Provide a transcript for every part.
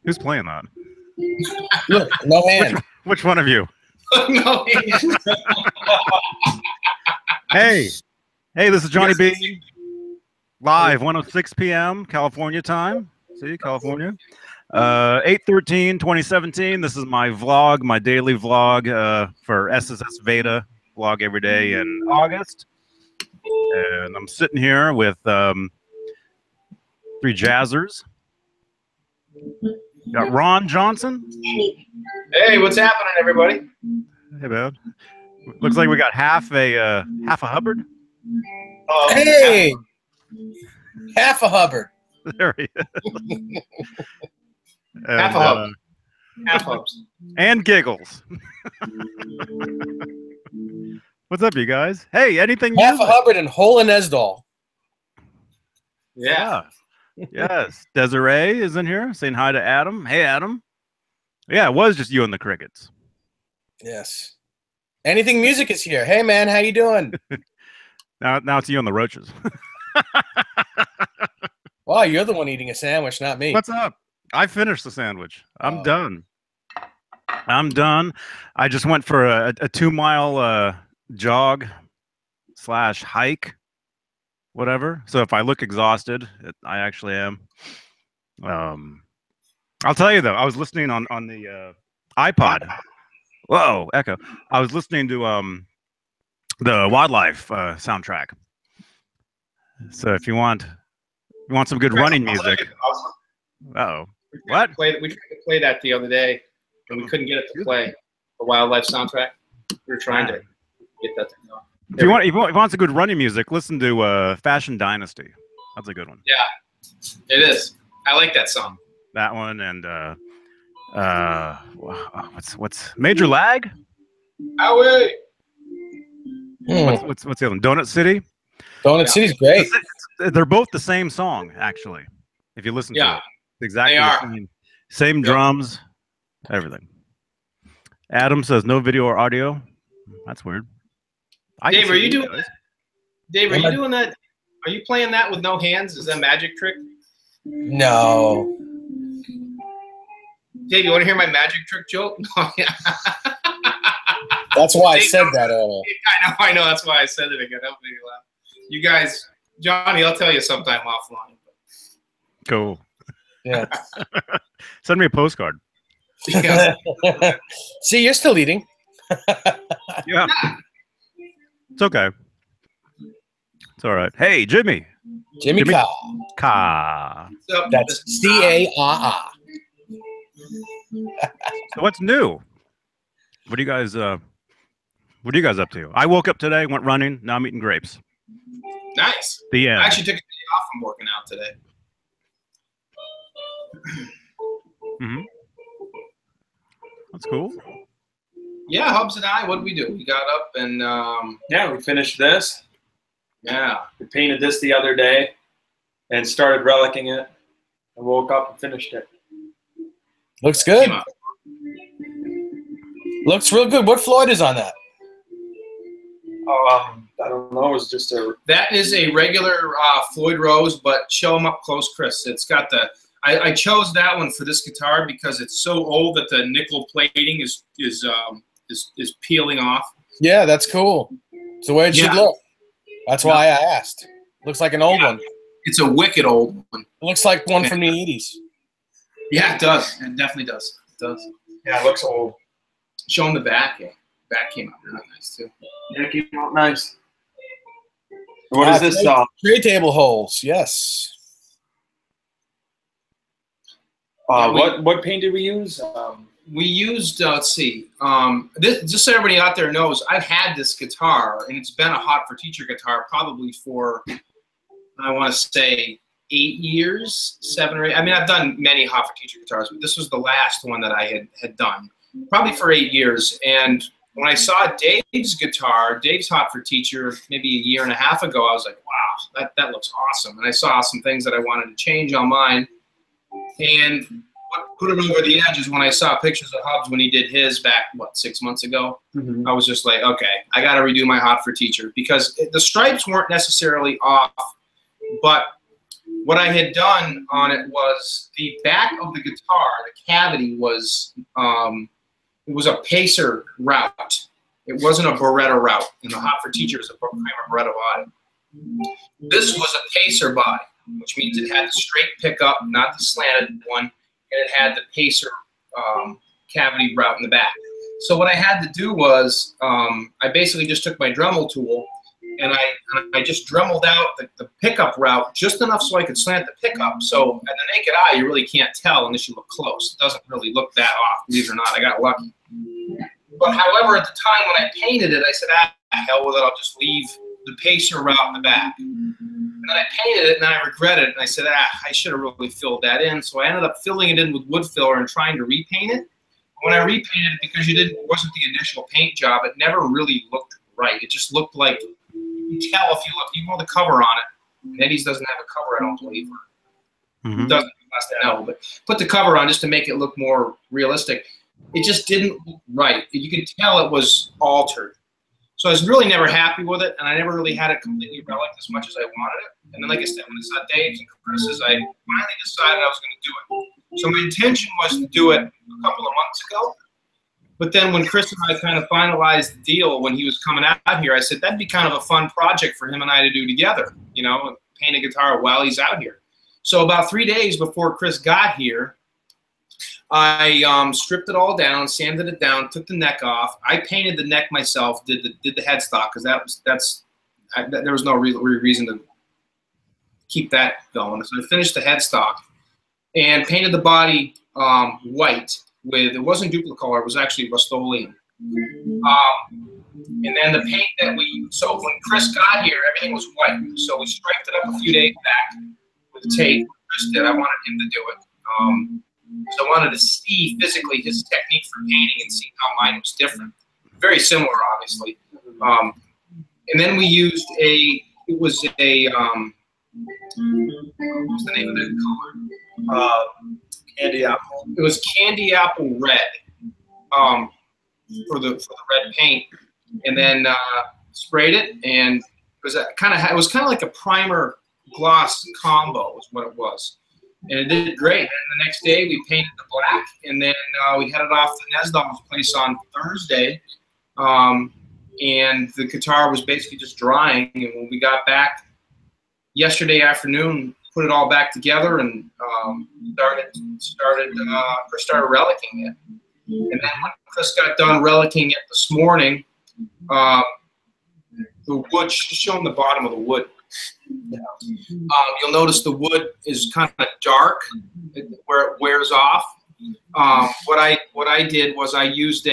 Who's playing that? Look, no hand. Which one of you? No hand. Hey, this is Johnny Beane. Live, 1:06 p.m. California time. See, California. 8/13/2017. This is my vlog, my daily vlog for sssveda. Vlog every day in August. And I'm sitting here with 3 jazzers. Got Ron Johnson. Hey, what's happening, everybody? Hey, man. Looks like we got half a Hubbard. Hey, half a Hubbard. There he is. And, Half a Hubbard. Half Hubs. And giggles. What's up, you guys? Hey, anything? Half a Hubbard and Hole in Esdal. Yeah. Yes. Desiree is in here saying hi to Adam. Hey, Adam. Yeah, it was just you and the crickets. Yes. Anything Music is here. Hey, man, how you doing? Now it's you and the roaches. Wow, you're the one eating a sandwich, not me. What's up? I finished the sandwich. I'm done. I'm done. I just went for a 2-mile jog / hike, whatever. So if I look exhausted, I actually am. I'll tell you though, I was listening on the iPod. Whoa, echo. I was listening to the Wildlife soundtrack. So if you want some good running music. Uh-oh. What? We tried to play that the other day, and we couldn't get it to play. The Wildlife soundtrack. We were trying to get that to go. If you want some good running music, listen to Fashion Dynasty. That's a good one. Yeah, it is. I like that song. That one and what's Major Lag? Howie. What's the other one? Donut City. Donut City's great. They're both the same song, actually. If you listen to it, exactly the same drums, everything. Adam says no video or audio. That's weird. Dave, are you doing that? Dave, are you doing that? Are you playing that with no hands? Is that a magic trick? No. Dave, you want to hear my magic trick joke? No, yeah. That's why I said that earlier. I know. That's why I said it again. That'll make me laugh. You guys, Johnny, I'll tell you sometime offline. Cool. Yeah. Send me a postcard. Yeah. See, you're still eating. Yeah. It's okay. It's all right. Hey, Jimmy. Jimmy Ka. Ka. That's C-A-R-R. So what's new? What are you guys up to? I woke up today, went running, now I'm eating grapes. Nice. The end. I actually took a day off from working out today. Mm-hmm. That's cool. Yeah, Hubbs and I, what did we do? We got up and yeah, we finished this. Yeah. We painted this the other day and started relicking it. I woke up and finished it. Looks good. Looks real good. What Floyd is on that? I don't know. It was just a. That is a regular Floyd Rose, but show them up close, Chris. It's got the. I chose that one for this guitar because it's so old that the nickel plating is peeling off. Yeah, that's cool. It's the way it should look. That's why I asked. Looks like an old one. It's a wicked old one. It looks like one from the 80s. Yeah, it does. It definitely does. It does. Yeah, it looks old. Show them the back. Yeah. Back came out really nice too. Yeah, it came out nice. What is this? Tray table holes. Yes. What paint did we use? We used, let's see, this, just so everybody out there knows, I've had this guitar, and it's been a Hot for Teacher guitar probably for, I want to say, 8 years, 7 or 8. I mean, I've done many Hot for Teacher guitars, but this was the last one that I had done, probably for 8 years. And when I saw Dave's guitar, Dave's Hot for Teacher, maybe a year and a half ago, I was like, wow, that looks awesome. And I saw some things that I wanted to change on mine. And what put it over the edge is when I saw pictures of Hubbs when he did his back, 6 months ago. I was just like, okay, I got to redo my Hot for Teacher because the stripes weren't necessarily off, but what I had done on it was the back of the guitar, the cavity was, it was a pacer route. It wasn't a Beretta route. And the Hot for Teacher is a Kramer Beretta body. This was a pacer body, which means it had the straight pickup, not the slanted one, and it had the pacer cavity route in the back. So what I had to do was I basically just took my Dremel tool and I just dremeled out the pickup route just enough so I could slant the pickup. So at the naked eye, you really can't tell unless you look close. It doesn't really look that off, believe it or not. I got lucky. But however, at the time when I painted it, I said, hell with it. I'll just leave the pacer route in the back. And then I painted it, and I regretted it. And I said, I should have really filled that in. So I ended up filling it in with wood filler and trying to repaint it. When I repainted it, because it wasn't the initial paint job, it never really looked right. It just looked like, you can tell if you look, even with the cover on it. Eddie's doesn't have a cover, I don't believe. It doesn't, last I know. But put the cover on just to make it look more realistic. It just didn't look right. You could tell it was altered. So I was really never happy with it, and I never really had it completely relic as much as I wanted it. And then, like I said, when I saw Dave's and Chris's, I finally decided I was going to do it. So my intention was to do it a couple of months ago. But then when Chris and I kind of finalized the deal when he was coming out here, I said that'd be kind of a fun project for him and I to do together, you know, paint a guitar while he's out here. So about 3 days before Chris got here, I stripped it all down, sanded it down, took the neck off. I painted the neck myself, did the headstock because there was no reason to keep that going. So I finished the headstock and painted the body white with, it wasn't Duplicolor, it was actually Rust-Oleum. And then the paint that so when Chris got here, everything was white. So we striped it up a few days back with tape. Chris did, I wanted him to do it. So I wanted to see physically his technique for painting and see how mine was different. Very similar, obviously. And then we used what was the name of that color? Candy apple. It was candy apple red for the red paint. And then sprayed it, and it was kind of like a primer gloss combo is what it was. And it did great. And the next day we painted the black, and then we headed off to Nesdal's place on Thursday. And the guitar was basically just drying. And when we got back yesterday afternoon, put it all back together and started relicking it. And then when Chris got done relicking it this morning, the wood, just showing the bottom of the wood. You'll notice the wood is kind of dark where it wears off. What I did was I used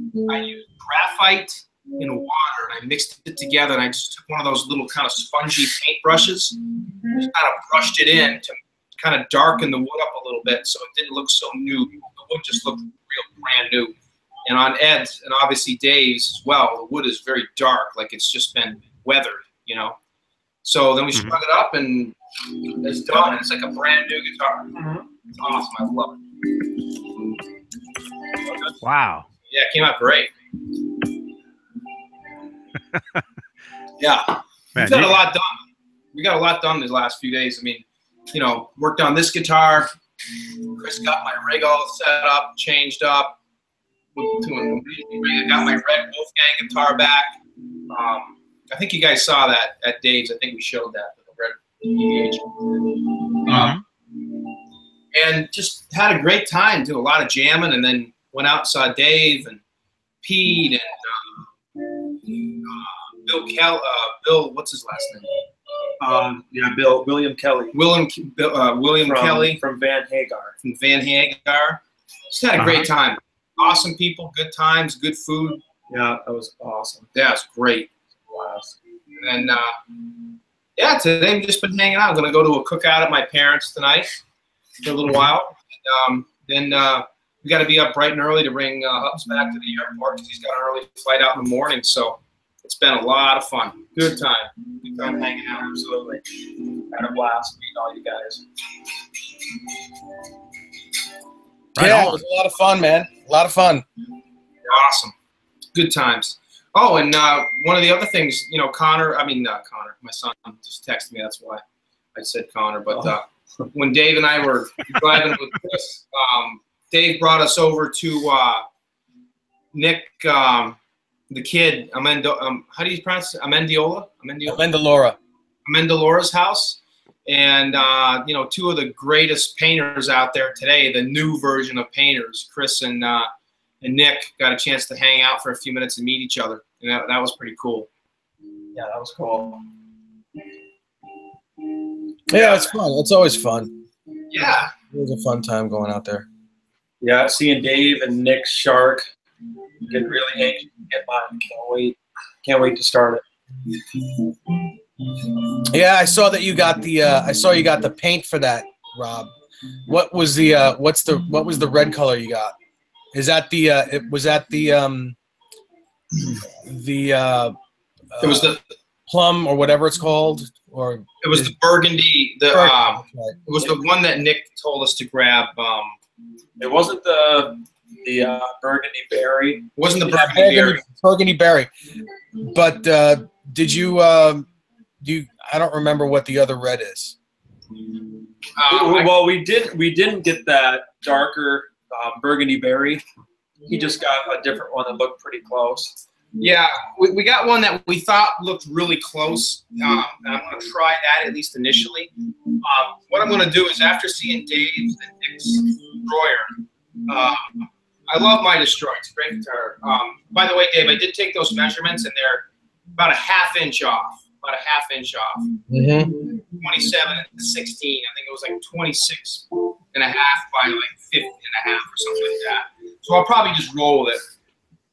graphite in water, and I mixed it together, and I just took one of those little kind of spongy paint brushes, just kind of brushed it in to kind of darken the wood up a little bit so it didn't look so new. The wood just looked real brand new. And on Ed's and obviously Dave's as well, the wood is very dark, like it's just been weathered, you know. So then we strung it up, and it's done. It's like a brand new guitar. It's awesome. I love it. Wow. Yeah, it came out great. Yeah, Man, we got a lot done. We got a lot done these last few days. I mean, you know, worked on this guitar. Chris got my rig all set up, changed up. I got my red Wolfgang guitar back. I think you guys saw that at Dave's. I think we showed that with the red EVH. And just had a great time. Did a lot of jamming, and then went out and saw Dave and Pete and Bill. What's his last name? William Kelly. William Kelly from Van Hagar. From Van Hagar. Just had a great time. Awesome people, good times, good food. Yeah, that was awesome. Yeah, it's great. And yeah, today we've just been hanging out. I'm gonna go to a cookout at my parents' tonight for a little while. Then we got to be up bright and early to bring Hubbs back to the airport because he's got an early flight out in the morning. So it's been a lot of fun. Good time. Good time hanging out. Absolutely. Had a blast meeting all you guys. Yeah, it was a lot of fun, man. A lot of fun. Awesome. Good times. Oh, and one of the other things, you know, Connor, my son just texted me, that's why. I said Connor, but when Dave and I were driving with Chris, Dave brought us over to Nick, the kid, how do you pronounce it? Amendora's house. And, you know, two of the greatest painters out there today, the new version of painters, Chris and Nick, got a chance to hang out for a few minutes and meet each other. And that was pretty cool. Yeah, that was cool. Yeah, it's fun. It's always fun. Yeah. It was a fun time going out there. Yeah, seeing Dave and Nick's shark, getting really anxious to get mine. Can't wait to start it. Yeah, I saw that you got the. I saw you got the paint for that, Rob. What was the? What was the red color you got? Is that the? Was that the? It was the plum or whatever it's called, or it was the burgundy. It was the one that Nick told us to grab. It wasn't the burgundy berry. It wasn't the burgundy berry. Burgundy berry. But did you? I don't remember what the other red is. Well, we didn't get that darker burgundy berry. He just got a different one that looked pretty close. Yeah, we got one that we thought looked really close. And I'm going to try that at least initially. What I'm going to do is after seeing Dave's and Nick's Destroyer, I love my Destroyer. It's a great guitar. By the way, Dave, I did take those measurements, and they're about a ½ inch off. About a ½ inch off. 27 and 16. I think it was like 26 and a half by like 15 and a half or something like that. So I'll probably just roll with it.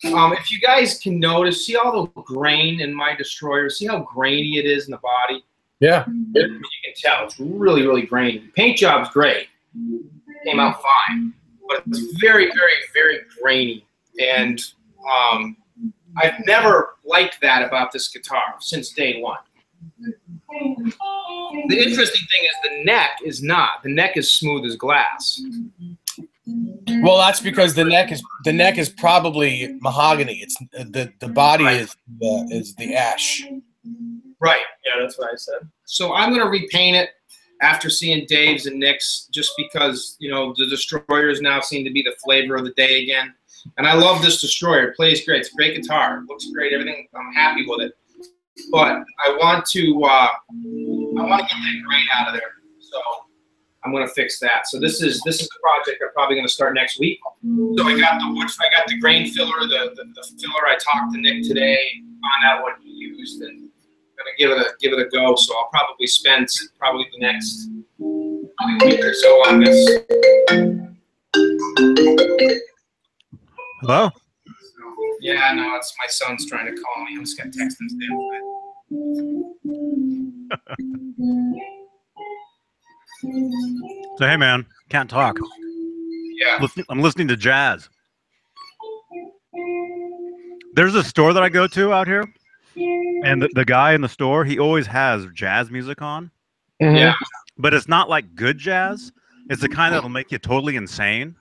If you guys can notice, see all the grain in my Destroyer? See how grainy it is in the body? Yeah. You can tell. It's really, really grainy. Paint job's great. Came out fine. But it's very, very, very grainy. And I've never liked that about this guitar since day one. The interesting thing is the neck is not. The neck is smooth as glass. Well, that's because the neck is probably mahogany. It's the body is the ash. Right. Yeah, that's what I said. So I'm going to repaint it after seeing Dave's and Nick's, just because, you know, the Destroyers now seem to be the flavor of the day again. And I love this Destroyer. It plays great. It's a great guitar. It looks great. Everything. I'm happy with it. But I want to get that grain out of there. So I'm going to fix that. So this is the project I'm probably going to start next week. So I got the grain filler, the filler. I talked to Nick today, found out what he used, and I'm going to give it a go. So I'll probably spend the next week or so on this. Hello? Yeah, no, it's my son's trying to call me. I'm just going to text him So, hey, man, can't talk. Yeah. I'm listening to jazz. There's a store that I go to out here, and the guy in the store, he always has jazz music on. Yeah. But it's not like good jazz. It's the kind that'll make you totally insane.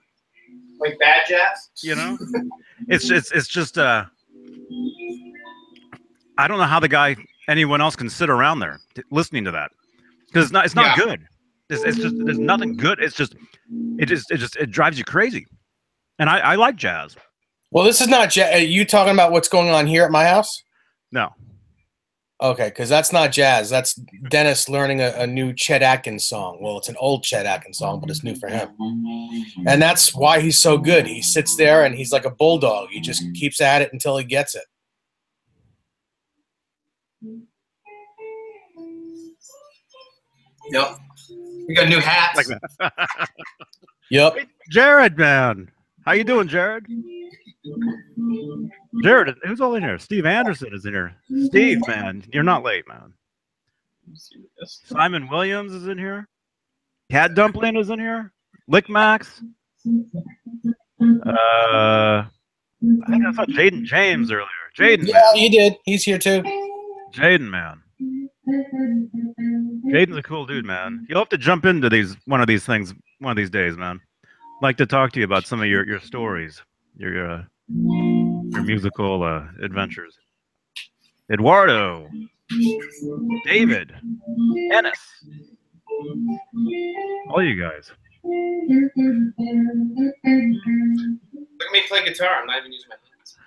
Like bad jazz? You know? It's just I don't know how anyone else can sit around there listening to that, because it's not good. It's just there's nothing good. It drives you crazy, and I like jazz. Well, this is not jazz. Are you talking about what's going on here at my house? No. Okay, because that's not jazz. That's Dennis learning a new Chet Atkins song. Well, it's an old Chet Atkins song, but it's new for him. And that's why he's so good. He sits there and he's like a bulldog. He just keeps at it until he gets it. Yep. We got new hats. Yep. Hey, Jared, man. How you doing, Jared? Jared, who's all in here? Steve Anderson is in here. Steve, man, you're not late, man. Simon Williams is in here. Cat Dumpling is in here. Lick Max. I think I saw Jaden James earlier. Jaden. Yeah, he did. He's here too. Jaden, man. Jaden's a cool dude, man. You'll have to jump into one of these things one of these days, man. I'd like to talk to you about some of your stories, your musical adventures. Eduardo, David, Ennis, All you guys. Look at me play guitar. I'm not even using my hands.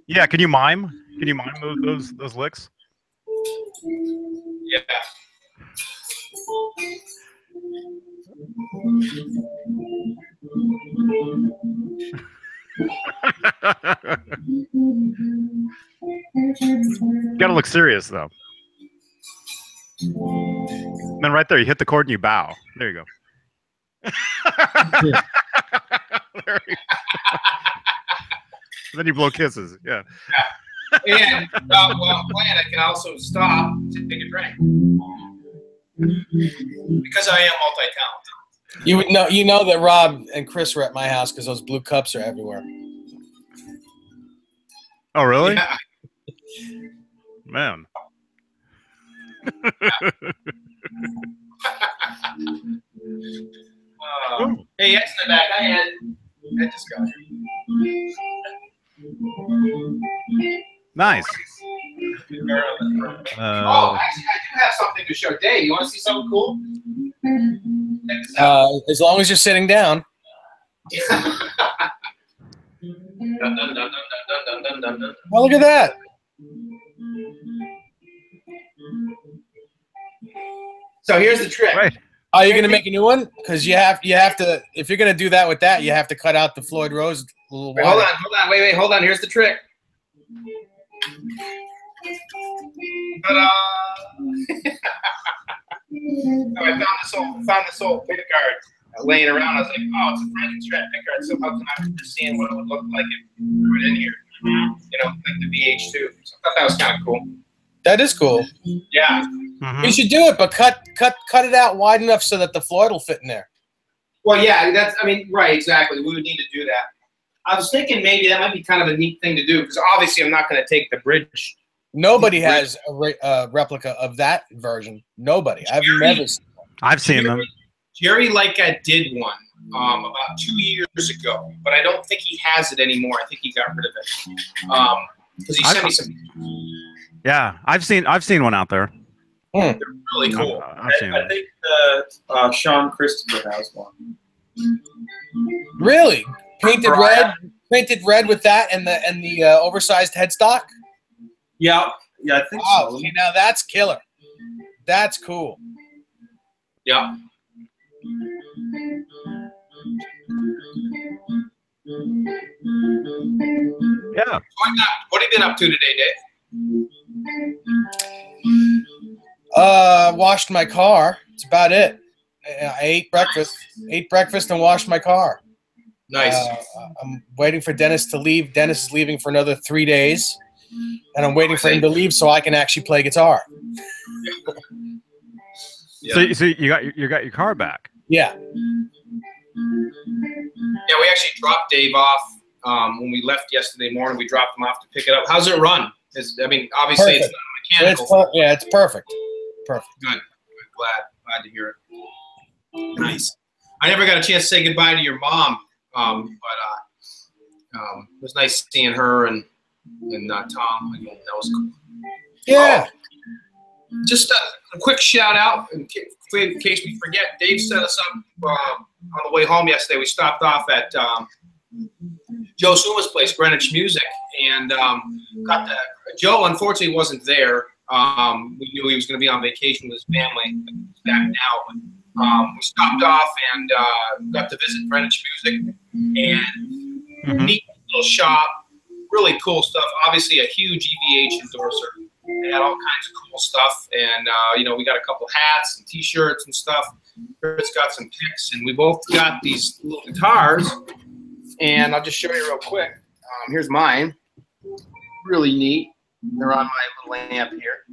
Yeah, can you mime? Can you mime those licks? Yeah. Gotta look serious though. And then right there, you hit the chord and you bow. There you go. There you go. Then you blow kisses. Yeah. And while I'm playing, I can also stop to take a drink because I am multi-talented. You know that Rob and Chris were at my house because those blue cups are everywhere. Oh, really? Yeah. Man. Hey, Ed's in the back. Hi, Ed. Ed just got here. Nice. Oh, actually, I do have something to show Dave. You want to see something cool? As long as you're sitting down. Oh, look at that. So here's the trick. Right. Are you going to make a new one? Because you have to. If you're going to do that with that, you have to cut out the Floyd Rose a little Wait, wider. wait, hold on. Here's the trick. Ta-da! I found this old pick guard laying around. I was like, oh, it's a Frankenstein pick guard. So how can I just seeing what it would look like if we put it in here? You know, like the VH2. So I thought that was kind of cool. That is cool. Yeah. Mm-hmm. You should do it, but cut it out wide enough so that the Floyd will fit in there. Well, yeah, right, exactly. We would need to do that. I was thinking maybe that might be kind of a neat thing to do because obviously I'm not going to take the bridge. Nobody has a replica of that version. Nobody. I've never seen one. I've seen them. Jerry Lyka did one about 2 years ago, but I don't think he has it anymore. I think he got rid of it because he sent me some. Yeah, I've seen one out there. They're really cool. I've seen I them. think Sean Christopher has one. Really? Painted red with that and the oversized headstock? Yeah, I think Wow, so. okay, now that's killer. That's cool. Yeah. Yeah. What have you been up to today, Dave? Washed my car. That's about it. I ate breakfast and washed my car. Nice. I'm waiting for Dennis to leave. Dennis is leaving for another 3 days, and I'm waiting for him to leave so I can actually play guitar. Yeah. So you got your car back. Yeah. Yeah, we actually dropped Dave off when we left yesterday morning. We dropped him off to pick it up. How's it run? Obviously Perfect. it's not mechanical. It's perfect. Perfect. Good. Glad to hear it. Nice. I never got a chance to say goodbye to your mom, but it was nice seeing her and Tom again. That was cool. Yeah. Just a quick shout out in case we forget. Dave set us up on the way home yesterday. We stopped off at Joe Suma's place, Greenwich Music, and got the. Joe unfortunately wasn't there. We knew he was going to be on vacation with his family. He's back now, but we stopped off and got to visit Greenwich Music and neat little shop. Really cool stuff. Obviously, a huge EVH endorser. They had all kinds of cool stuff, and we got a couple hats and T-shirts and stuff. Kurt's got some picks, and we both got these little guitars. And I'll just show you real quick. Here's mine. Really neat. They're on my little amp here.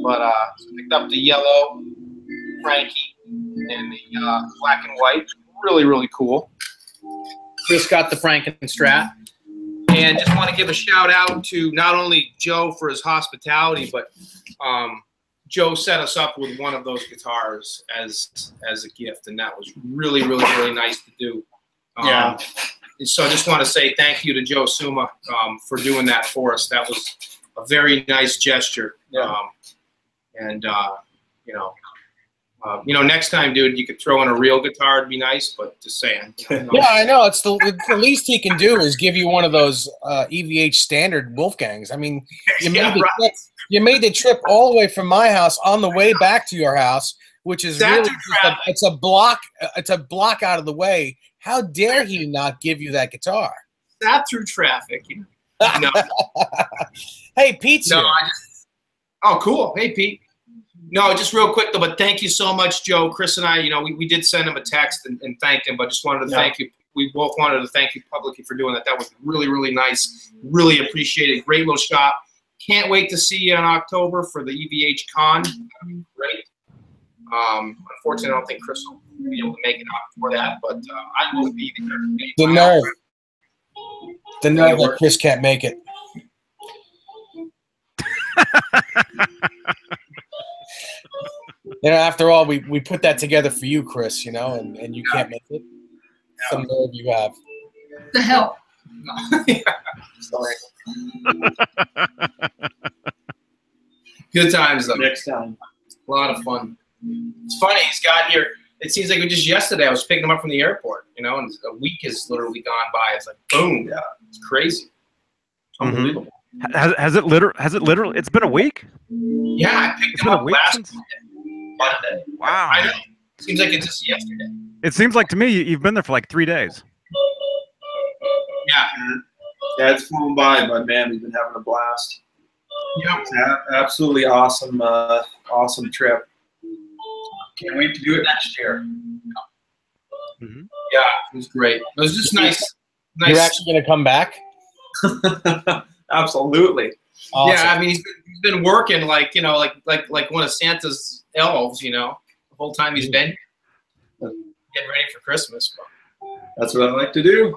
But so I picked up the yellow Frankie and the black and white. Really, really cool. Chris got the Frankenstrat. And just want to give a shout out to not only Joe for his hospitality, but Joe set us up with one of those guitars as a gift, and that was really, really, really nice to do. So I just want to say thank you to Joe Suma for doing that for us. That was a very nice gesture. Yeah. And next time, dude, you could throw in a real guitar. It'd be nice, but just saying. Yeah, I know. It's the least he can do is give you one of those EVH standard Wolfgangs. I mean, you made the trip all the way from my house on the way back to your house, which is really it's a block. It's a block out of the way. How dare he not give you that guitar? Sat through traffic. No. Hey, Pete's here. Oh, cool. Hey, Pete. No, just real quick, though, but thank you so much, Joe. Chris and I, we did send him a text and thanked him, but just wanted to thank you. We both wanted to thank you publicly for doing that. That was really, really nice. Really appreciate it. Great little shop. Can't wait to see you in October for the EVH Con. That'd be great. Unfortunately, I don't think Chris will be able to make it out for that, but I will be there. The nerve that Chris can't make it. After all, we put that together for you, Chris, and you can't make it. Some nerve you have. What the hell? Sorry. Good times, though. Next time. A lot of fun. It's funny, he's got here. It seems like just yesterday I was picking him up from the airport, and a week has literally gone by. It's like, boom. Yeah. It's crazy. Unbelievable. Has it literally? It's been a week. Yeah, I picked him up last Monday. Wow. I know. Seems like it's just yesterday. It seems like to me you've been there for like 3 days. Yeah. Yeah, it's flown by, but man, we've been having a blast. Yeah. It's absolutely awesome, awesome trip. Can't wait to do it next year. Mm-hmm. Yeah, it was great. It was just nice. You're actually going to come back? Absolutely. Awesome. Yeah, I mean, he's been working like one of Santa's elves, the whole time he's been getting ready for Christmas. That's what I like to do.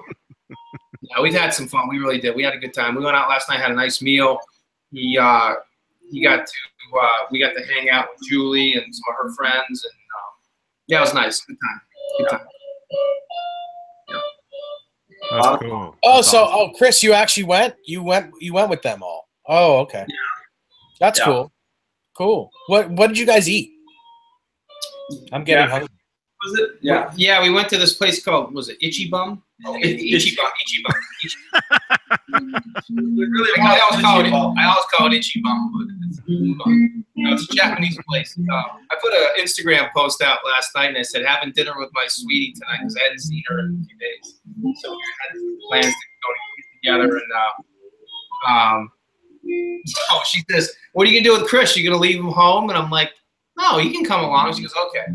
Yeah, we've had some fun. We really did. We had a good time. We went out last night, had a nice meal. We got to hang out with Julie and some of her friends, and yeah, it was nice. Good time. Good time. That's cool. Oh, Chris, you actually went? You went with them all? Oh, okay. Yeah. That's cool. Cool. What did you guys eat? I'm getting hungry. Was it? Yeah. Yeah, we went to this place called, was it Itchy Bum? Oh, Itchy Bum. I always call it Itchy Bum, but it's a Japanese place. I put an Instagram post out last night, and I said, having dinner with my sweetie tonight, because I hadn't seen her in a few days. So we had plans to go together, and so she says, what are you going to do with Chris? You going to leave him home? And I'm like, no, he can come along. She goes, okay.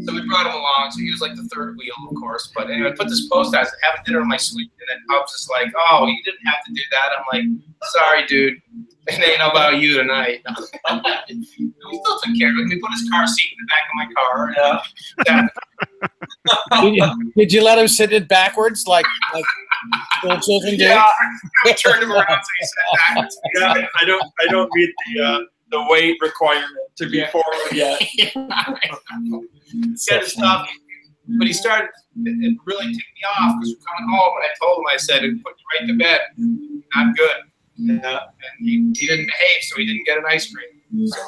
So we brought him along. So he was like the third wheel, of course. But anyway, I put this post out. I said, having dinner with my sweet. And then Hubb's just like, oh, you didn't have to do that. I'm like, sorry, dude. It ain't about you tonight. We still took care of it. We put his car seat in the back of my car. Did you let him sit it backwards like little children do? Yeah, I turned him around so he sat backwards. Yeah, I don't meet the weight requirement to be forward yet. Said his stuff, but he started. It really ticked me off because we're coming home, and I told him, I said, "It put you right to bed. Not good." Yeah. And he didn't behave, so he didn't get an ice cream. So,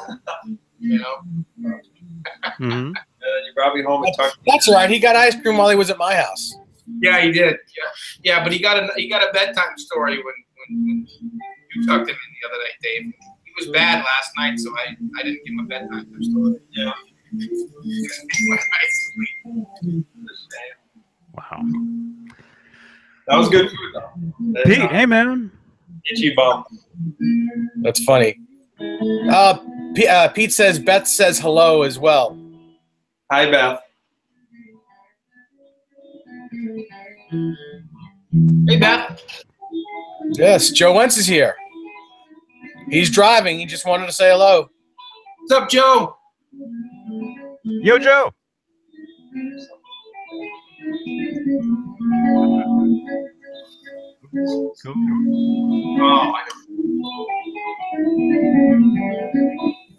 Mm-hmm. You brought me home and talked. That's right. He got ice cream while he was at my house. Yeah, he did. Yeah, but he got a bedtime story when you tucked him in the other night, Dave. He was bad last night, so I didn't give him a bedtime story. Yeah. Wow. That was good food, though. Pete, hey man. Itchy Bum. That's funny. Pete says Beth says hello as well. Hi, Beth. Hey, Beth. Yes, Joe Wentz is here. He's driving. He just wanted to say hello. What's up, Joe? Yo, Joe. Cool. Oh, I know.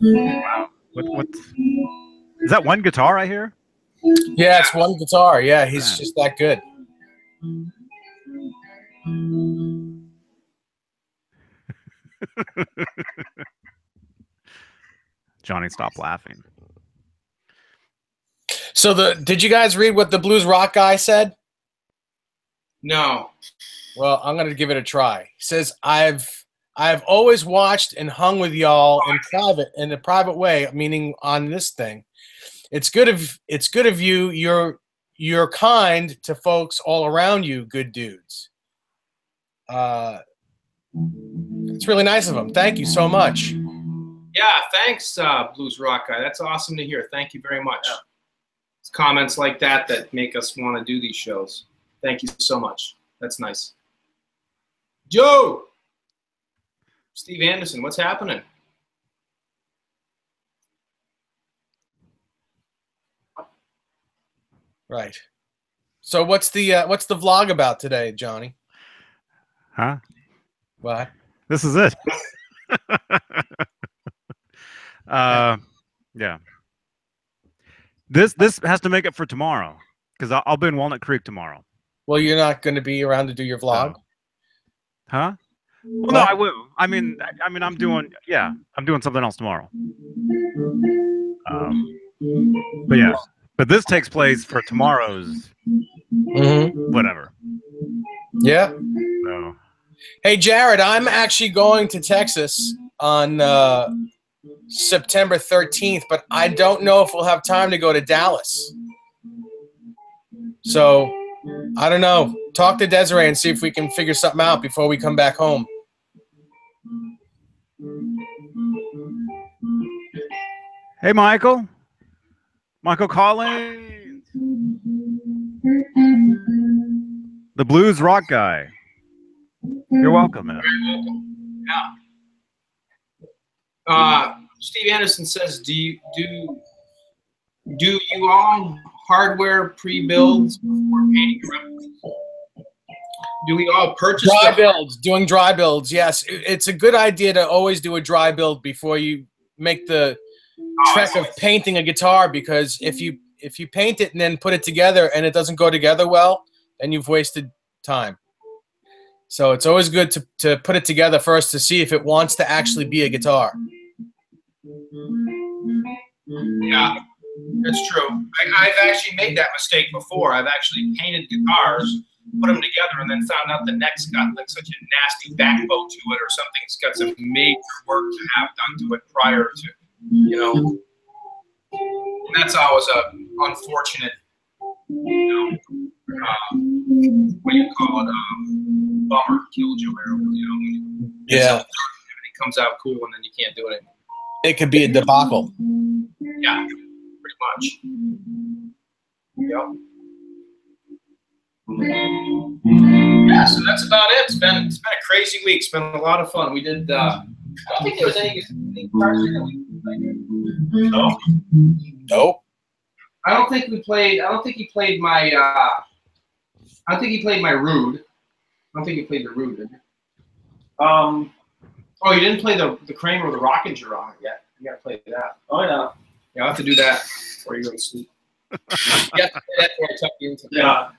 Wow. What? Is that one guitar right here? Yeah, it's one guitar. Yeah, he's just that good. Johnny, stop laughing. So did you guys read what the blues rock guy said? No. Well, I'm gonna give it a try. He says, I've always watched and hung with y'all in a private way, meaning on this thing. It's good of you. You're kind to folks all around you, good dudes. It's really nice of him. Thank you so much. Yeah, thanks, Blues Rock Guy. That's awesome to hear. Thank you very much. It's comments like that make us want to do these shows. Thank you so much. That's nice. Joe! Steve Anderson, what's happening? Right. So what's the vlog about today, Johnny? Huh? What? This is it. Yeah. This has to make it for tomorrow because I'll be in Walnut Creek tomorrow. Well, you're not going to be around to do your vlog, huh? Well, no, I will. I mean, I'm doing something else tomorrow. But yeah, but this takes place for tomorrow's whatever. Yeah. So. Hey, Jared, I'm actually going to Texas on September 13th, but I don't know if we'll have time to go to Dallas. So, I don't know. Talk to Desiree and see if we can figure something out before we come back home. Hey, Michael. Michael Collins. The blues rock guy. You're welcome, man. Yeah. Steve Anderson says, do you all hardware pre-builds before painting replicas? Do we all purchase dry builds? Doing dry builds, yes. It's a good idea to always do a dry build before you make the trek of painting a guitar, because if you paint it and then put it together and it doesn't go together well, then you've wasted time. So it's always good to put it together first to see if it wants to actually be a guitar. Yeah, that's true. I've actually made that mistake before. I've actually painted guitars, put them together, and then found out the neck's got like such a nasty backbone to it, or something's got some major work to have done to it prior to, you know. And that's always a unfortunate, you know, what do you call it, bummer, killjoy, you know. Yeah. Everything comes out cool, and then you can't do it anymore. It could be a debacle. Yeah, pretty much. Yep. Yeah, so that's about it. It's been a crazy week. It's been a lot of fun. We did. I don't think there was any guitars that we played. No. Nope. I don't think we played. I don't think he played my. I don't think he played my Rude. I don't think he played the Rude, did he? Oh, you didn't play the Kramer or the Rockinger on it yet. You gotta play that. Oh yeah. Yeah, I'll have to do that before you go to sleep. You have to play that before I tuck you into that. Yeah.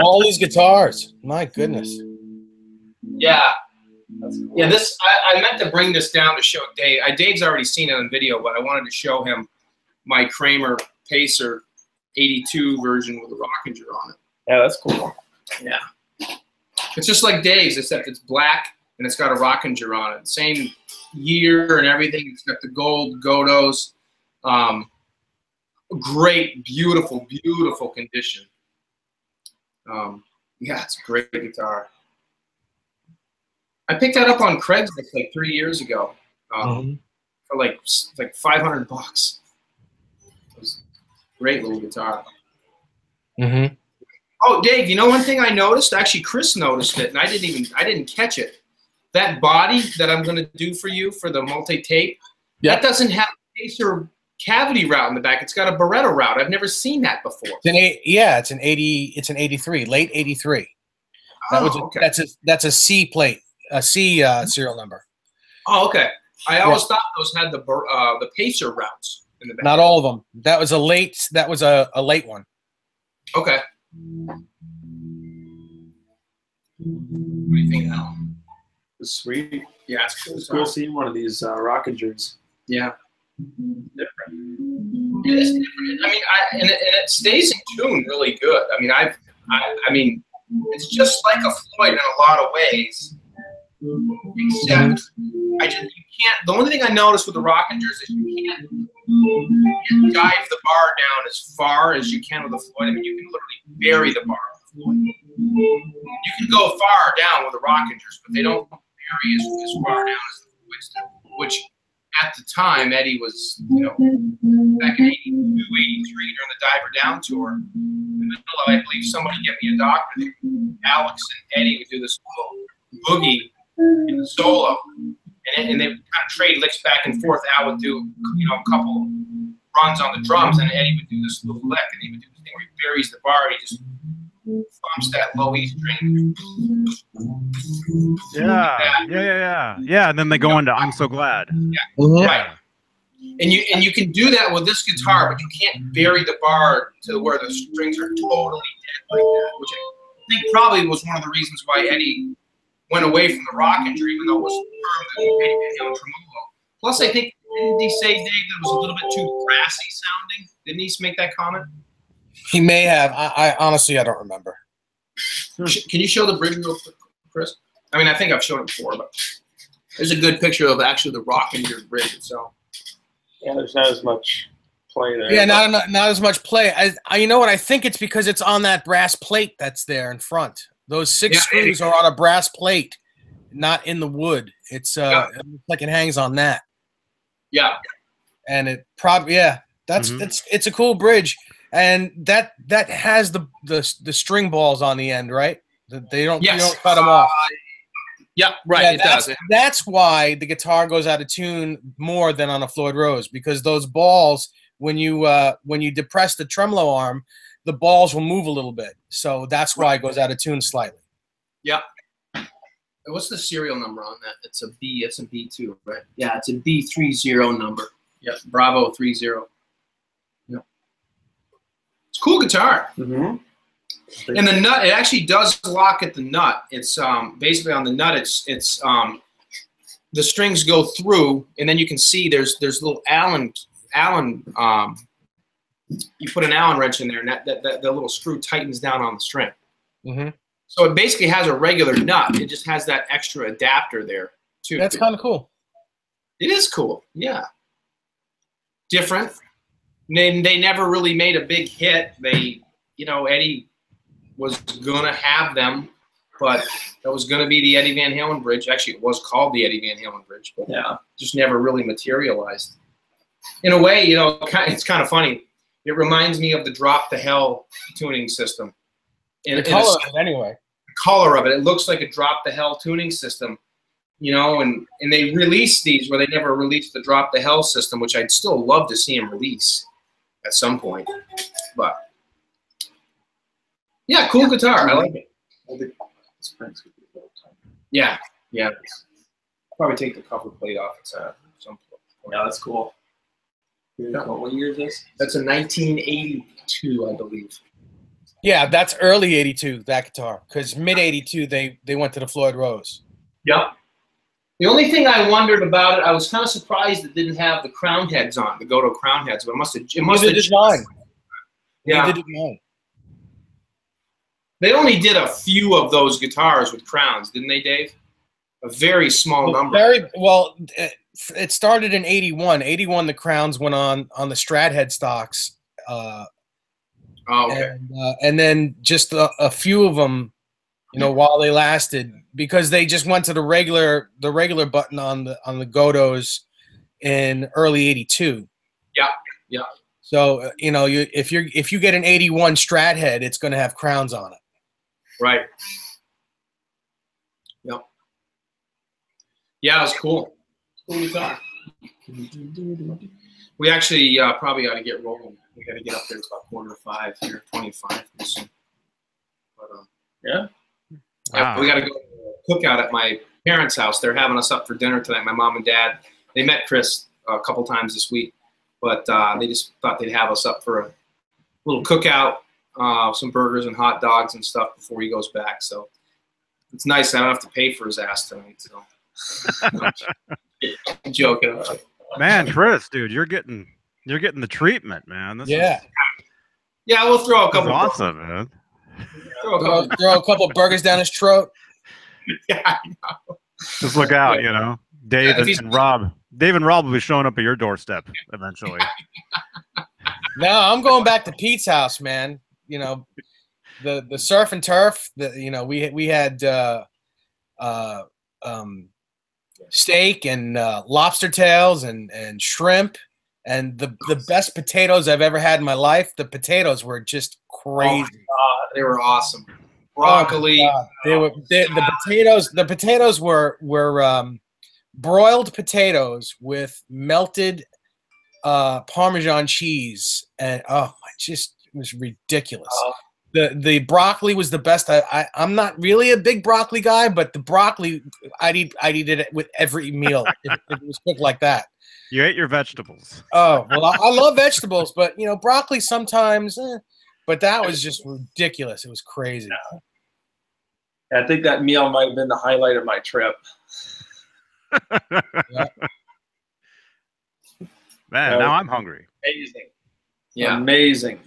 All these guitars. My goodness. Yeah. Cool. Yeah, this I meant to bring this down to show Dave. Dave's already seen it on video, but I wanted to show him my Kramer Pacer 82 version with the Rockinger on it. Yeah, that's cool. Yeah. It's just like Dave's, except it's black and it's got a Rockinger on it. Same year and everything. It's got the gold Godos. Great, beautiful, beautiful condition. Yeah, it's a great guitar. I picked that up on Craigslist like 3 years ago for like $500. It was a great little guitar. Mm-hmm. Oh, Dave, you know one thing I noticed? Actually, Chris noticed it, and I didn't catch it. That body that I'm going to do for you for the multi-tape, that doesn't have a Pacer cavity route in the back. It's got a Barretto route. I've never seen that before. It's an 83, late 83. Okay. That's a C plate, a C serial number. Oh, okay. I always thought those had the Pacer routes in the back. Not all of them. That was a late one. Okay. What do you think now? It's sweet. Yeah, it's cool. It's cool seeing one of these rockagers. Yeah. Different. It is different. I mean, and it stays in tune really good. I mean, I mean, it's just like a Floyd in a lot of ways, except you can't. The only thing I noticed with the Rockingers is you can't dive the bar down as far as you can with the Floyd. I mean, you can literally bury the bar with the Floyd. You can go far down with the Rockingers, but they don't bury as far down as the Floyds do, which at the time, Eddie was, you know, back in 82, 83 during the Diver Down tour. In the middle of, I believe, somebody get me a doctor. Alex and Eddie would do this little boogie in the solo. And they would kind of trade licks back and forth. Al would do, you know, a couple runs on the drums, and Eddie would do this little lick, and he would do this thing where he buries the bar, and he just thumps that low E string. Yeah. And then they go into "I'm So Glad." Yeah, right. And you can do that with this guitar, but you can't bury the bar to where the strings are totally dead like that, which I think probably was one of the reasons why Eddie went away from the Rockinger, even though it was firm and tremolo. Plus, I think, didn't he say, Dave, that it was a little bit too brassy sounding? Didn't he make that comment? He may have. I honestly, I don't remember. Can you show the bridge real quick, Chris? I mean, I think I've shown it before, but there's a good picture of actually the Rockinger bridge itself. Yeah, there's not as much play there. Yeah, not as much play. I you know what? I think it's because it's on that brass plate that's there in front. Those six screws are on a brass plate, not in the wood. It's it looks like it hangs on that. Yeah, and it probably that's it's a cool bridge, and that has the string balls on the end, right? They don't you don't cut them off. Yeah, right. Yeah, it does. That's why the guitar goes out of tune more than on a Floyd Rose, because those balls, when you depress the tremolo arm, the balls will move a little bit. So that's why it goes out of tune slightly. Yeah. What's the serial number on that? It's a B. It's a B2, right? Yeah, it's a B30 number. Yeah, Bravo 30. Yeah. It's a cool guitar. Mm-hmm. And the nut, it actually does lock at the nut. It's basically on the nut. It's the strings go through, and then you can see there's little Allen. You put an Allen wrench in there, and that little screw tightens down on the string. Mm-hmm. So it basically has a regular nut. It just has that extra adapter there too. That's kind of cool. It is cool. Yeah. Different. They never really made a big hit. They, you know, Eddie was gonna have them, but that was gonna be the Eddie Van Halen bridge. Actually, it was called the Eddie Van Halen bridge, but just never really materialized. In a way, you know, it's kind of funny. It reminds me of the Drop to Hell tuning system. The color of it, anyway. The color of it. It looks like a Drop to Hell tuning system, you know, and they released these where they never released the Drop to Hell system, which I'd still love to see them release at some point. But yeah, cool guitar. I like it. Yeah. Probably take the cover plate off at some point. Yeah, that's cool. What year is this? That's a 1982, I believe. Yeah, that's early '82. That guitar, because mid '82 they went to the Floyd Rose. Yep. The only thing I wondered about it, I was kind of surprised it didn't have the crown heads on, the Goto crown heads, but it must have. Design. Yeah. They only did a few of those guitars with crowns, didn't they, Dave? A very small number. Very well. It started in '81. '81, the crowns went on the Strat headstocks. Okay. And then just a few of them, you know, while they lasted, because they just went to the regular button on the Gotos in early '82. Yeah. So you know, if you get an '81 Strat head, it's going to have crowns on it. Right. Yep. Yeah, it was cool. Cool guitar. We actually probably ought to get rolling. We got to get up there. It's about 4:45 here, 25. But Wow. We got to go to a cookout at my parents' house. They're having us up for dinner tonight. My mom and dad. They met Chris a couple times this week, but they just thought they'd have us up for a little cookout, some burgers and hot dogs and stuff before he goes back. So It's nice. I don't have to pay for his ass tonight. So, I'm joking. Man, Chris, dude, you're getting the treatment, man. This Yeah. is, Yeah, we'll throw a this is couple. awesome, man. Throw a couple burgers down his throat. Yeah, I know. Just look out, you know. Dave if and Rob. Dave and Rob will be showing up at your doorstep eventually. No, I'm going back to Pete's house, man. You know, the surf and turf. You know, we had steak and lobster tails and shrimp and the best potatoes I've ever had in my life. The potatoes were just crazy. Oh, they were awesome. Broccoli. Oh, the potatoes were broiled potatoes with melted Parmesan cheese, and it was ridiculous. The broccoli was the best. I'm not really a big broccoli guy, but the broccoli I'd eat it with every meal if it was cooked like that. You ate your vegetables. Oh well, I love vegetables, but you know broccoli sometimes. But that was just ridiculous. It was crazy. I think that meal might have been the highlight of my trip. Yeah. Man, now I'm hungry. Amazing. Yeah. Amazing.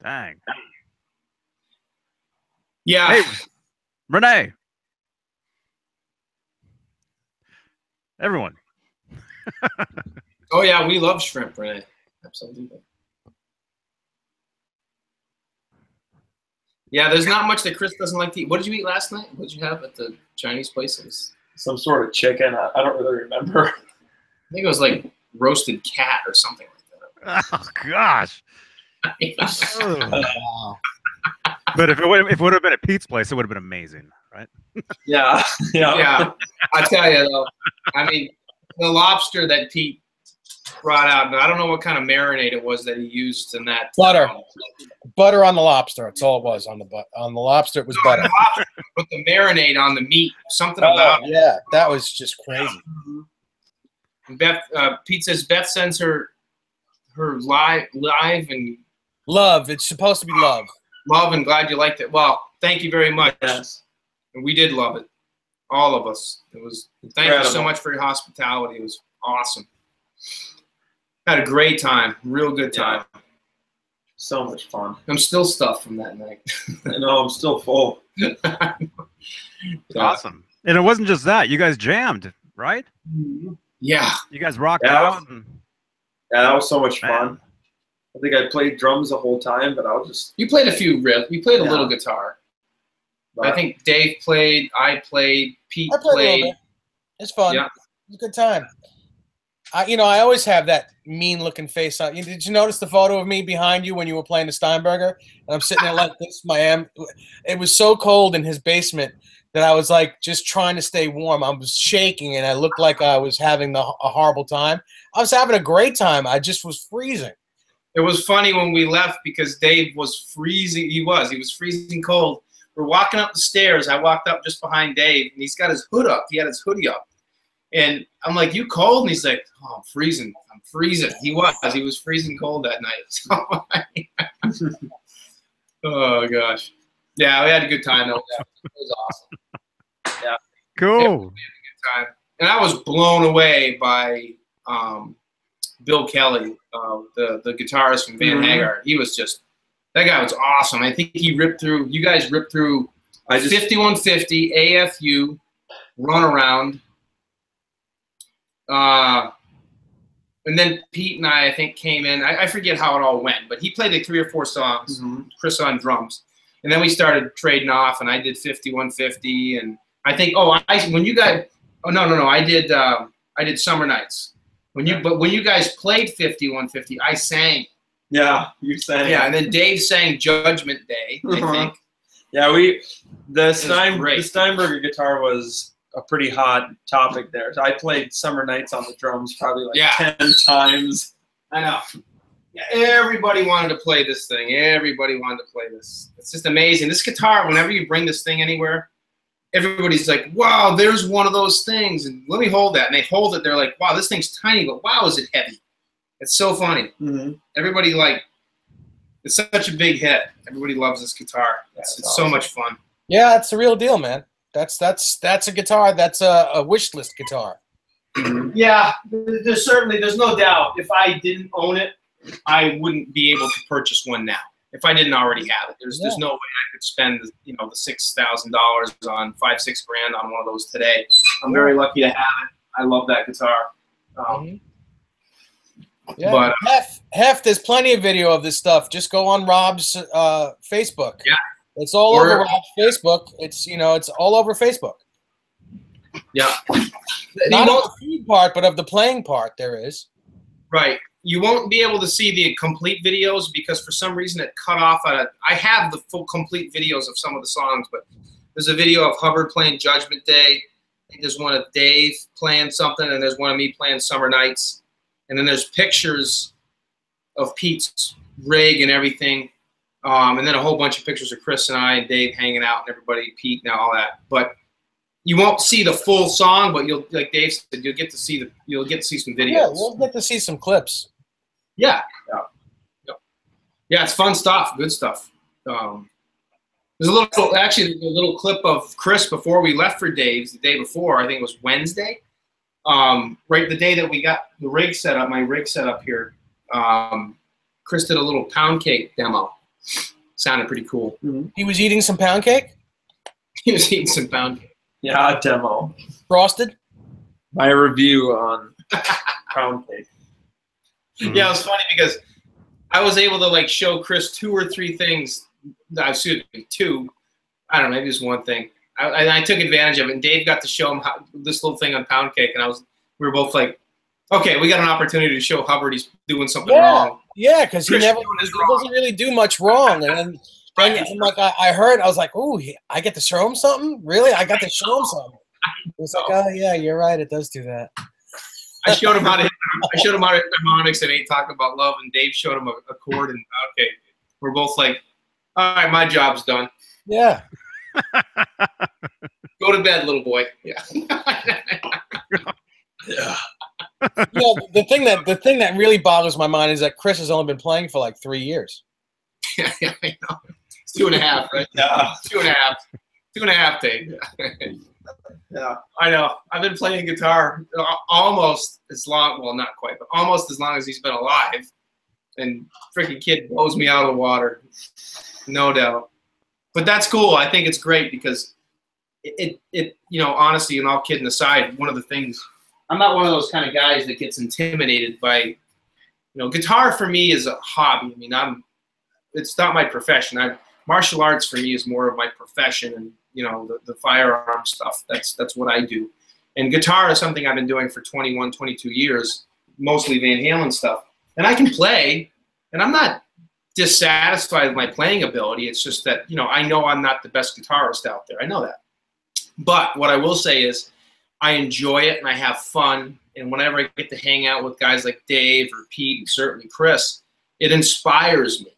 Dang. Yeah. Hey, Renee. Everyone. Oh yeah, we love shrimp, Renee. Absolutely. Yeah, there's not much that Chris doesn't like to eat. What did you eat last night? What did you have at the Chinese places? Some sort of chicken. I don't really remember. I think it was like roasted cat or something like that. Oh gosh. Wow. But if it would have been at Pete's place, it would have been amazing, right? Yeah. Yeah, I tell you though, I mean, the lobster that Pete brought out, and I don't know what kind of marinade it was that he used in that. Butter on the lobster. That's all it was on the lobster. It was butter. Put the marinade on the meat. Something about it. Yeah, that was just crazy. Beth, Pete says Beth sends her live and Love. It's supposed to be love. love and glad you liked it. Well, thank you very much. Yes. And we did love it. All of us. It was. Thank you so Incredible. much for your hospitality. It was awesome. Had a great time. Real good time. So much fun. I'm still stuffed from that night. I know, I'm still full. It's awesome. And it wasn't just that. You guys jammed, right? Yeah. You guys rocked Yeah. out. And, Yeah, that was so much man. fun. I think I played drums the whole time, but I was just. You played a few riffs. You played a Yeah. little guitar. I think Dave played. I played. Pete I played a little played. bit. It's fun. Yeah. It's a good time. I always have that mean-looking face on. Did you notice the photo of me behind you when you were playing the Steinberger? And I'm sitting there like this. It was so cold in his basement that I was like just trying to stay warm. I was shaking, and I looked like I was having a horrible time. I was having a great time. I just was freezing. It was funny when we left because Dave was freezing. He was freezing cold. We're walking up the stairs. I walked up just behind Dave, and he's got his hood up. He had his hoodie up. And I'm like, you cold? And he's like, oh, I'm freezing. I'm freezing. He was freezing cold that night. Oh, gosh. Yeah, we had a good time, though. Yeah, it was awesome. Yeah. Cool. Yeah, we had a good time. And I was blown away by Bill Kelly, the guitarist from Van Hagar. He was just, that guy was awesome. I think he you guys ripped through 5150, AFU, Runaround. And then Pete and I think, came in. I forget how it all went, but he played like 3 or 4 songs, Chris on drums. And then we started trading off, and I did 5150. And I think, I did Summer Nights. When you guys played 5150, I sang. Yeah, you sang. Yeah, and then Dave sang Judgment Day, I think. Yeah, the great. Steinberger guitar was a pretty hot topic there. So I played Summer Nights on the drums probably like 10 times. I know. Yeah, everybody wanted to play this thing. Everybody wanted to play this. It's just amazing. This guitar, whenever you bring this thing anywhere, everybody's like, wow, there's one of those things. And let me hold that. And they hold it. They're like, wow, this thing's tiny, but wow, is it heavy. It's so funny. Everybody it's such a big hit. Everybody loves this guitar. It's awesome. so much fun. Yeah, it's the real deal, man. That's a guitar. That's a wish list guitar. Yeah, there's no doubt. If I didn't own it, I wouldn't be able to purchase one now. If I didn't already have it, there's no way I could spend the $6,000 on $5-6 grand on one of those today. I'm very lucky to have it. I love that guitar. Yeah, but Hef, there's plenty of video of this stuff. Just go on Rob's Facebook. Yeah, it's all over Rob's Facebook. It's all over Facebook. Yeah, not of the feed part, but of the playing part, there is. Right. You won't be able to see the complete videos because for some reason it cut off at I have the full complete videos of some of the songs, but there's a video of Hubbard playing Judgment Day. I think there's one of Dave playing something, and there's one of me playing Summer Nights. And then there's pictures of Pete's rig and everything. And then a whole bunch of pictures of Chris and I and Dave hanging out and everybody, Pete and all that. But you won't see the full song, but you'll, like Dave said, you'll get to see some videos. Yeah, we'll get to see some clips. Yeah. Yeah, it's fun stuff, good stuff. There's a little clip of Chris before we left for Dave's the day before. I think it was Wednesday. Right the day that we got the rig set up, my rig set up here. Chris did a little pound cake demo. Sounded pretty cool. Mm-hmm. He was eating some pound cake? He was eating some pound cake. Yeah, demo. Frosted? My review on pound cake. Yeah, it was funny because I was able to show Chris 2 or 3 things. Excuse me, 2. I don't know, maybe it was 1 thing. I took advantage of it, and Dave got to show him this little thing on pound cake, and we were both like, okay, we got an opportunity to show Hubbard he's doing something wrong. Yeah, because he doesn't really do much wrong. And then I'm like, I heard, I was like, ooh, I get to show him something? Really? I got to show him something. It's like, oh yeah, you're right, it does do that. I showed him how to hit harmonics and Ain't Talking About Love, and Dave showed him a chord, and okay, we're both like, all right, my job's done. Yeah. Go to bed, little boy. Yeah. Yeah. The thing that really boggles my mind is that Chris has only been playing for 3 years. Yeah, I know. It's 2.5, right? Yeah. 2.5. 2.5, Dave. Yeah, I know. I've been playing guitar almost as long, well, not quite, but almost as long as he's been alive. And freaking kid blows me out of the water. No doubt. But that's cool. I think it's great because it honestly, and all kidding aside, one of the things, I'm not one of those kind of guys that gets intimidated by, guitar for me is a hobby. I mean, it's not my profession. Martial arts for me is more of my profession, and the firearm stuff. That's what I do. And guitar is something I've been doing for 21, 22 years, mostly Van Halen stuff. And I can play, and I'm not dissatisfied with my playing ability. It's just that, I know I'm not the best guitarist out there. I know that. But what I will say is I enjoy it and I have fun. And whenever I get to hang out with guys like Dave or Pete and certainly Chris, it inspires me,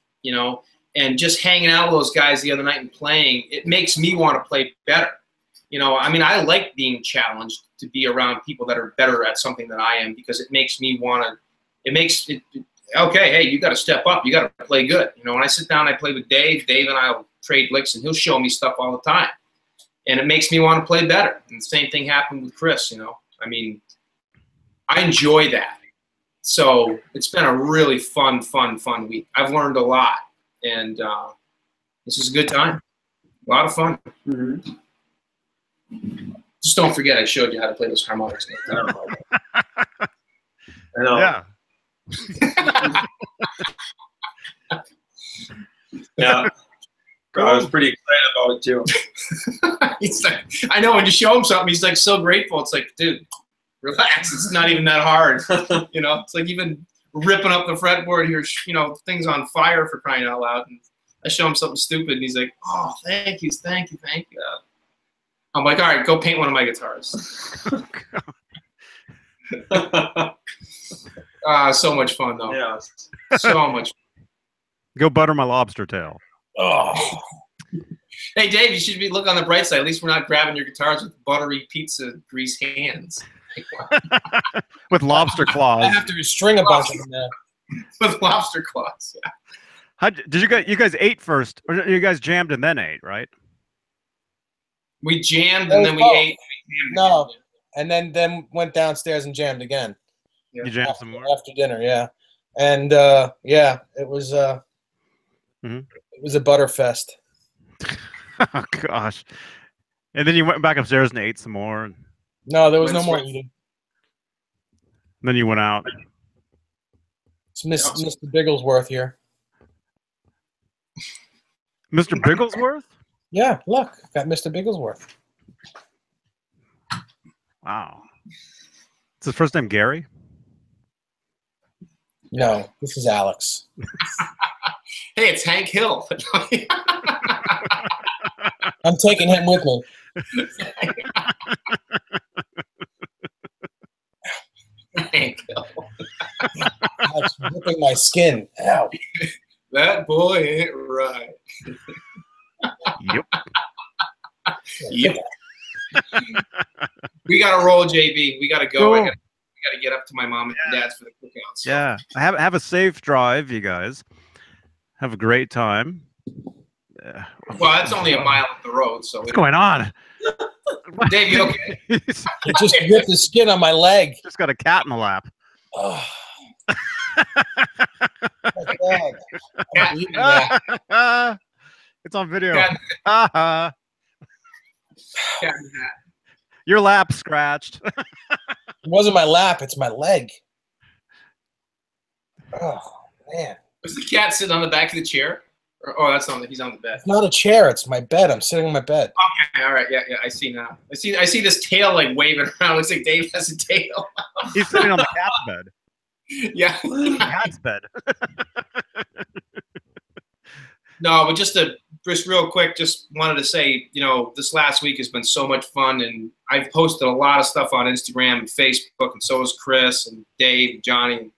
And just hanging out with those guys the other night and playing, it makes me want to play better. I like being challenged to be around people that are better at something than I am because it makes me want to, okay, hey, you got to step up. You got to play good. When I sit down and I play with Dave and I'll trade licks and he'll show me stuff all the time. And it makes me want to play better. And the same thing happened with Chris, I enjoy that. So it's been a really fun week. I've learned a lot. And this is a good time. A lot of fun. Mm-hmm. Just don't forget I showed you how to play those harmonics. I know. Yeah. Yeah. I was pretty excited about it too. He's like, I know, when you show him something, he's so grateful. It's like, dude, relax. It's not even that hard. It's like even ripping up the fretboard here, things on fire for crying out loud. And I show him something stupid, and he's like, oh, thank you. I'm like, all right, go paint one of my guitars. So much fun, though. Yeah. So much fun. Go butter my lobster tail. Oh. Hey, Dave, you should look on the bright side. At least we're not grabbing your guitars with buttery pizza grease hands. With lobster claws. I have to string a bunch of them now. With lobster claws, yeah. Did you guys ate first, or you guys jammed and then ate, right? We jammed That and was then we both. ate. No, and then went downstairs and jammed again. Yeah. You jammed some more? After dinner, yeah. And yeah, it was it was a butterfest. Oh gosh. And then you went back upstairs and ate some more. And No, there was no Went more sweat. eating. then you went out. It's Mr. Bigglesworth here. Mr. Bigglesworth? Yeah, look, got Mr. Bigglesworth. Wow. Is his first name Gary? No, this is Alex. Hey, it's Hank Hill. I'm taking him with me. Hank Hill. Alex, ripping my skin. Ow. That boy ain't right. Yep. Yep. We gotta roll, JB. We gotta go. Cool. We gotta get up to my mom and dad's for the cookout. So. Yeah. Have a safe drive, you guys. Have a great time. Well, that's only a mile up the road, so. What's going on? Dave, you okay? He's He just ripped the skin on my leg. just got a cat in the lap. Oh. My God. I'm bleeding now. It's on video. Cat- Haha. cat in the hat. Your lap scratched. It wasn't my lap, it's my leg. Oh, man. Was the cat sitting on the back of the chair? Oh, he's on the bed. It's not a chair, it's my bed. I'm sitting on my bed. Okay, all right, yeah, I see now. I see this tail like waving around. Looks like Dave has a tail. He's sitting on the cat's bed. Yeah. The cat's bed. No, but just real quick, just wanted to say, this last week has been so much fun, and I've posted a lot of stuff on Instagram and Facebook, and so has Chris and Dave and Johnny. And,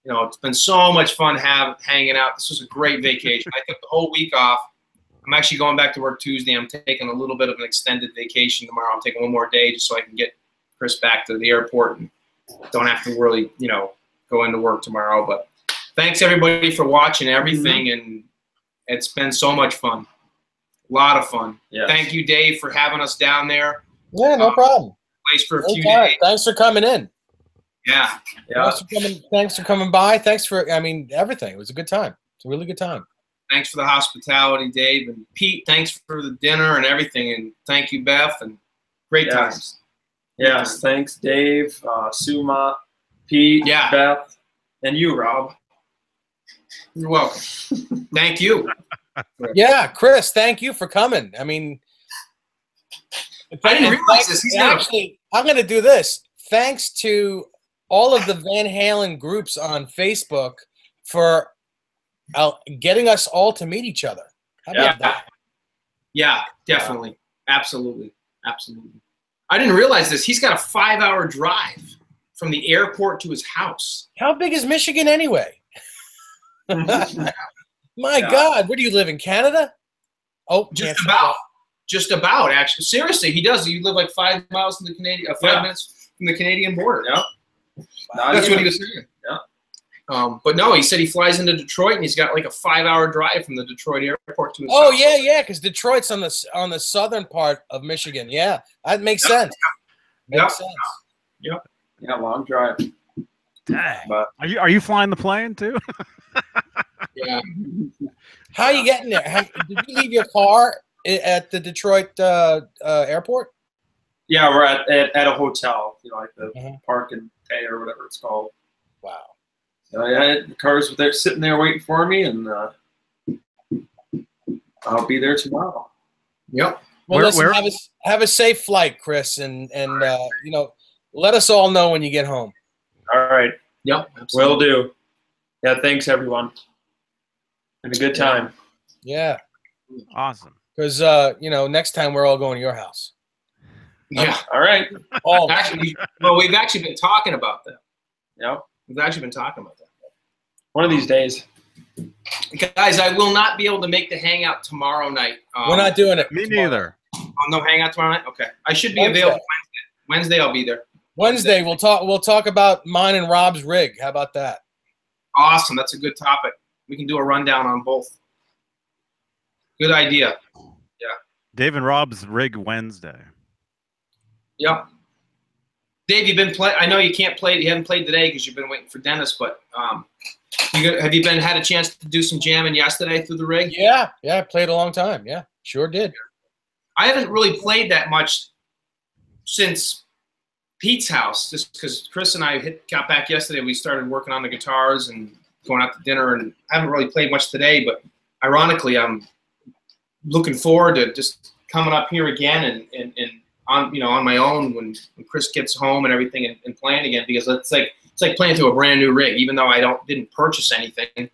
it's been so much fun hanging out. This was a great vacation. I took the whole week off. I'm actually going back to work Tuesday. I'm taking a little bit of an extended vacation tomorrow. I'm taking one more day just so I can get Chris back to the airport and don't have to really, go into work tomorrow. But thanks everybody for watching everything, and it's been so much fun. A lot of fun. Yes. Thank you, Dave, for having us down there. Yeah, no problem. Place for a few Anytime. days. Thanks for coming in. Yeah. Yeah. Thanks for coming by. Thanks for, everything. It was a good time. It's a really good time. Thanks for the hospitality, Dave. And Pete, thanks for the dinner and everything. And thank you, Beth. And great times. Yes. Thanks, Dave, Suma, Pete, Yeah. Beth, and you, Rob. You're welcome. Thank you. Yeah, Chris, thank you for coming. I didn't realize this. Actually, I'm going to do this. Thanks to all of the Van Halen groups on Facebook for getting us all to meet each other. How about that? Yeah, definitely. Absolutely. I didn't realize this. He's got a 5-hour drive from the airport to his house. How big is Michigan anyway? My God, where do you live, in Canada? Oh, Just about, actually. Seriously, he does. You live like 5 miles from the Canadian, 5 minutes from the Canadian border. Yeah. That's what he was saying. Yeah. But no, he said he flies into Detroit and he's got like a 5-hour drive from the Detroit airport to his house. Yeah, because Detroit's on the southern part of Michigan. Yeah, that makes sense. Makes sense. Yep. Yeah, long drive. Dang. But Are you flying the plane too? Yeah. How are you getting there? Did you leave your car at the Detroit airport? yeah, we're at a hotel, like the Park and Pay or whatever it's called. Wow. So yeah, the cars were there sitting there waiting for me, and I'll be there tomorrow. Yep. Well, Where- listen, have a safe flight, Chris, and let us all know when you get home. All right, Yep. Absolutely. will do. Yeah, thanks everyone. Have a good time. Yeah, Awesome. because next time we're all going to your house. Yeah. All right. Oh, Actually, we've actually been talking about that. Yeah. We've actually been talking about that. One of these days. Guys, I will not be able to make the hangout tomorrow night. we're not doing it. Me tomorrow. neither. No hangout tomorrow night? Okay. I should be Wednesday. available Wednesday. I'll be there. Wednesday, we'll talk about mine and Rob's rig. How about that? Awesome. That's a good topic. We can do a rundown on both. Good idea. Dave and Rob's Rig Wednesday. Yep. Dave, you've been play. I know you can't play. You haven't played today because you've been waiting for Dennis. But have you had a chance to do some jamming yesterday through the rig? Yeah, I played a long time. Yeah, sure did. I haven't really played that much since Pete's house, just because Chris and I got back yesterday. We started working on the guitars and going out to dinner, and I haven't really played much today. But ironically, I'm looking forward to just coming up here again and on my own when Chris gets home and everything and playing again, because it's like playing to a brand new rig, even though I didn't purchase anything.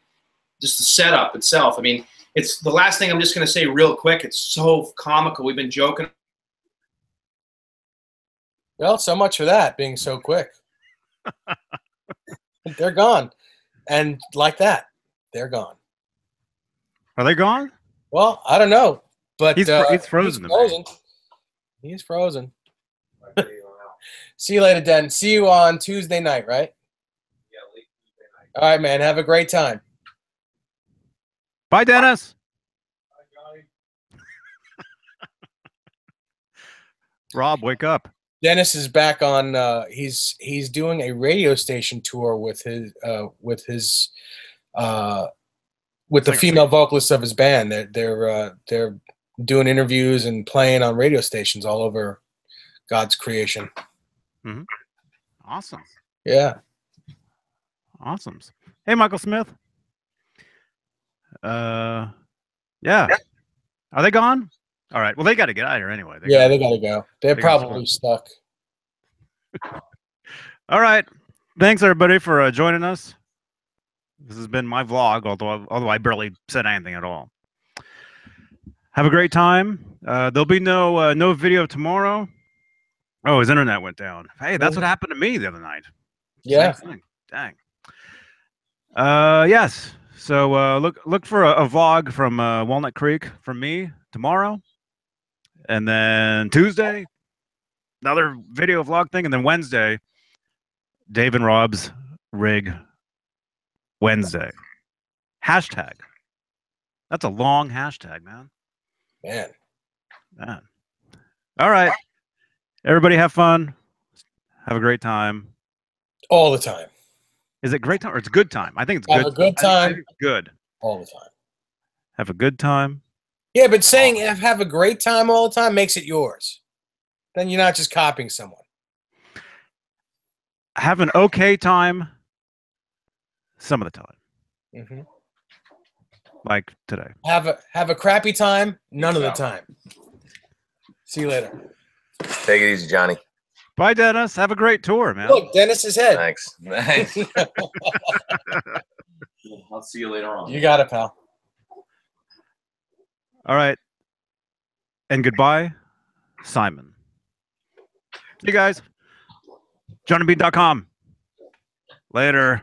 Just the setup itself. I mean, it's the last thing I'm just going to say real quick. It's so comical. We've been joking. Well, so much for that being so quick. They're gone. And like that, they're gone. Are they gone? Well, I don't know. But he's frozen. He's frozen. See you later, Den. See you on Tuesday night, right? Yeah, late Tuesday night. All right, man. Have a great time. Bye, Dennis. Bye, Johnny. Rob, wake up. Dennis is back on. He's doing a radio station tour with the female vocalist of his band. They're doing interviews and playing on radio stations all over God's creation. Mm-hmm. Awesome. Yeah. Awesome. Hey, Michael Smith. Yeah. Are they gone? All right. Well, they got to get out of here anyway. They got to go. They're probably stuck. All right. Thanks, everybody, for joining us. This has been my vlog, although I barely said anything at all. Have a great time. There'll be no video tomorrow. Oh, his internet went down. Hey, that's what happened to me the other night. Yeah. Same thing. Dang. Yes. So look for a vlog from Walnut Creek from me tomorrow, and then Tuesday another video vlog thing, and then Wednesday Dave and Rob's Rig Wednesday. Hashtag. That's a long hashtag, man. Man. All right. Everybody have fun. Have a great time. All the time. Is it great time or it's good time? I think it's have good. Have a good time. I think it's good. All the time. Have a good time. Yeah, but saying have a great time all the time makes it yours. Then you're not just copying someone. Have an okay time some of the time. Mm-hmm. Like today. Have a crappy time none of the time. See you later. Take it easy, Johnny. Bye, Dennis. Have a great tour, man. Look, Dennis's head. Thanks. Nice. I'll see you later on. You got it, pal. All right. And goodbye, Simon. See you guys. JohnnyBeane.com. Later.